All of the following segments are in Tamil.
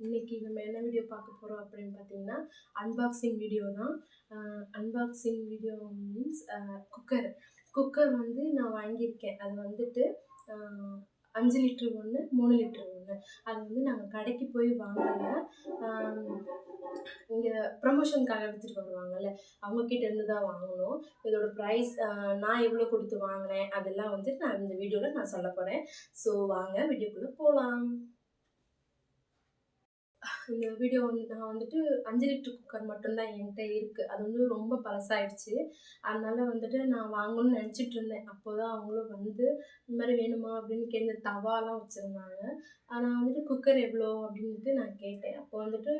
இன்னைக்கு நம்ம என்ன வீடியோ பார்க்க போகிறோம் அப்படின்னு பார்த்தீங்கன்னா அன்பாக்சிங் வீடியோ தான். அன்பாக்சிங் வீடியோ மீன்ஸ் குக்கர் வந்து நான் வாங்கியிருக்கேன். அது வந்துட்டு 5 லிட்டர் ஒன்று, 3 லிட்டர் ஒன்று. அது வந்து நாங்கள் கடைக்கு போய் வாங்கலை. இங்கே ப்ரமோஷனுக்காக எடுத்துகிட்டு வருவாங்கல்ல, அவங்கக்கிட்ட இருந்து தான் வாங்கணும். இதோட ப்ரைஸ் நான் எவ்வளோ கொடுத்து வாங்கினேன் அதெல்லாம் வந்துட்டு நான் இந்த வீடியோவில் நான் சொல்ல போகிறேன். ஸோ வாங்க வீடியோக்குள்ளே போகலாம். இந்த வீடியோ வந்து நான் வந்துட்டு 5 லிட்டர் குக்கர் மட்டும்தான் என்கிட்ட இருக்குது. அது வந்து ரொம்ப பழசாயிடுச்சு. அதனால வந்துட்டு நான் வாங்கணும்னு நினச்சிட்டு இருந்தேன். அப்போ தான் அவங்களும் வந்து இந்த மாதிரி வேணுமா அப்படின்னு கேட்டு தவாலாம் வச்சுருந்தாங்க. நான் வந்துட்டு குக்கர் எவ்வளோ அப்படின்ட்டு நான் கேட்டேன். அப்போ வந்துட்டு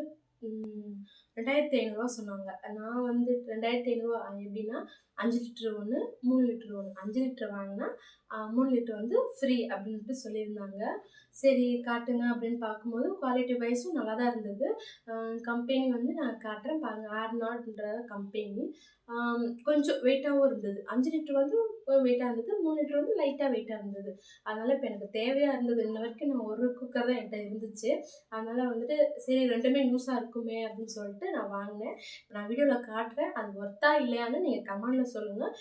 2500 சொன்னாங்க. நான் வந்து 2500 எப்படின்னா 5 லிட்டர் ஒன்று, 3 லிட்டர் ஒன்று. 5 லிட்டர் வாங்கினா 3 லிட்டர் வந்து ஃப்ரீ அப்படின்ட்டு சொல்லியிருந்தாங்க. சரி காட்டுங்க அப்படின்னு பார்க்கும்போது குவாலிட்டி வைஸும் நல்லா தான் இருந்தது. கம்பெனி வந்து நான் காட்டுறேன் பாருங்கள். ஆர்னாட்ன்ற கம்பெனி. கொஞ்சம் வெயிட்டாகவும் இருந்தது. 5 லிட்டர் வந்து வெயிட்டாக இருந்தது, 3 லிட்டர் வந்து லைட்டாக வெயிட்டாக இருந்தது. அதனால் இப்போ எனக்கு தேவையாக இருந்தது. இன்ன வரைக்கும் நான் ஒரு குக்கர் தான் என்கிட்ட இருந்துச்சு. அதனால் வந்துட்டு சரி ரெண்டுமே யூஸாக இருக்குமே அப்படின்னு சொல்லிட்டு நான் வாங்கினேன். நான் வீடியோவில் காட்டுறேன். அது ஒர்த்தா இல்லையான்னு நீங்கள் கமெண்டில் சொல்லுங்கள்.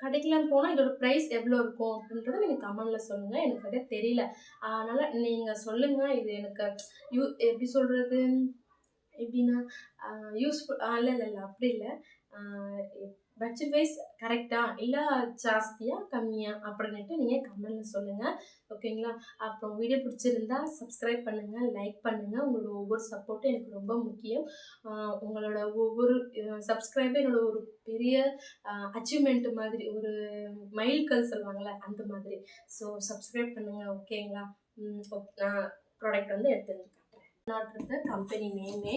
கடைக்கெலாம் போனால் இதோட ப்ரைஸ் எவ்வளோ இருக்கும் அப்படின்றத நீங்கள் கமெண்டில் சொல்லுங்கள். எனக்கு சரியாக தெரியல. அதனால் நீங்கள் சொல்லுங்கள். இது எனக்கு எப்படி சொல்கிறது, எப்படின்னா யூஸ்ஃபுல் இல்லை அப்படி இல்லை. பட்ஜெட் வைஸ் கரெக்டாக இல்லை ஜாஸ்தியாக கம்மியாக அப்படின்ட்டு நீங்கள் கமெண்டில் சொல்லுங்கள். ஓகேங்களா? அப்புறம் வீடியோ பிடிச்சிருந்தா சப்ஸ்கிரைப் பண்ணுங்கள், லைக் பண்ணுங்கள். உங்களோட ஒவ்வொரு சப்போர்ட்டும் எனக்கு ரொம்ப முக்கியம். உங்களோட ஒவ்வொரு சப்ஸ்கிரைபும் என்னோட ஒரு பெரிய அச்சீவ்மெண்ட் மாதிரி, ஒரு மைல்கல் சொல்லுவாங்கள்ல அந்த மாதிரி. ஸோ சப்ஸ்கிரைப் பண்ணுங்கள். ஓகேங்களா? நான் ப்ராடக்ட் வந்து எடுத்து காட்டுறேன். நாட்டுறது கம்பெனி நேமே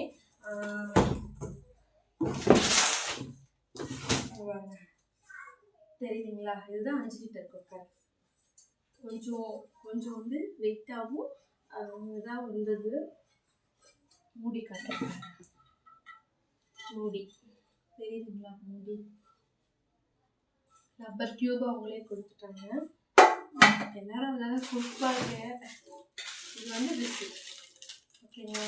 தெரியுதுங்களா? இதுதான் 5 லிட்டர் குக்கர். கொஞ்சம் வந்து வெயிட்டாகவும் இதாக இருந்தது. மூடி காட்டுறேன். மூடி தெரியுதுங்களா? மூடி ரப்பர் டியூப் அவங்களே கொடுத்துட்டாங்க. எல்லாரும் அதில் கொடுப்பாங்க. இது வந்து விசில். ஓகேங்களா?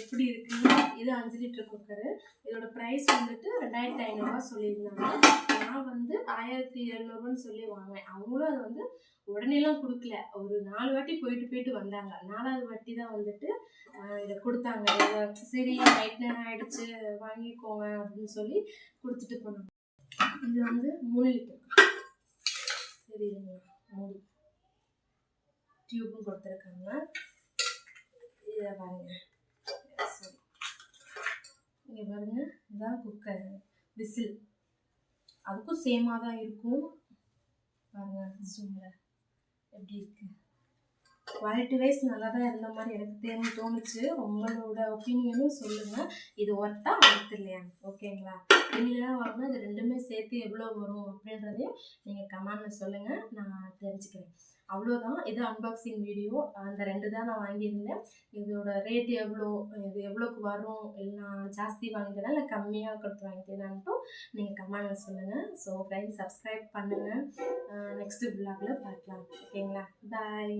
எப்படி இருக்குன்னா இது 5 லிட்டர் குக்கரு. இதோட ப்ரைஸ் வந்துட்டு 2500 சொல்லியிருந்தாங்க. நான் வந்து 1700 சொல்லி வாங்கினேன். அவங்களும் அதை வந்து உடனேலாம் கொடுக்கல. ஒரு 4 வாட்டி போயிட்டு வந்தாங்க. 4வது வாட்டி தான் வந்துட்டு இதை கொடுத்தாங்க. சரி நைட் நேரம் ஆயிடுச்சு வாங்கிக்கோங்க அப்படின்னு சொல்லி கொடுத்துட்டு போனாங்க. இது வந்து 3 லிட்டர் தெரியுதுங்களா? மூடி டியூப்பும் கொடுத்துருக்காங்க. இதை பாருங்க. சரி இங்கே பாருங்க, இதுதான் குக்கர் விசில். அதுக்கும் சேமாக தான் இருக்கும். பாருங்க ஜூமில் எப்படி இருக்கு. குவாலிட்டி வைஸ் நல்லா தான் இருந்த மாதிரி எனக்கு தோணுச்சு. உங்களோட ஒப்பீனியனும் சொல்லுங்கள். இது ஒர்த்தா ஒர்த் இல்லையா? ஓகேங்களா? வெளியிலலாம் வாங்கினா இது ரெண்டுமே சேர்த்து எவ்வளோ வரும் அப்படின்றதையும் நீங்கள் கமெண்டில் சொல்லுங்கள். நான் தெரிஞ்சுக்கிறேன். அவ்வளோதான். இது அன்பாக்சிங் வீடியோ. அந்த 2 தான் நான் வாங்கியிருந்தேன். இதோட ரேட் எவ்வளோ, இது எவ்வளோக்கு வரும், இல்லை நான் ஜாஸ்தி வாங்கிட்டேனா இல்லை கம்மியாக கொடுத்து வாங்கிட்டேனான்ட்டும் நீங்கள் கமெண்டில் சொல்லுங்கள். ஸோ ஃப்ரெண்ட்ஸ் சப்ஸ்கிரைப் பண்ணுங்கள். நெக்ஸ்ட்டு விலாகில் பார்க்கலாம். ஓகேங்களா? பாய்.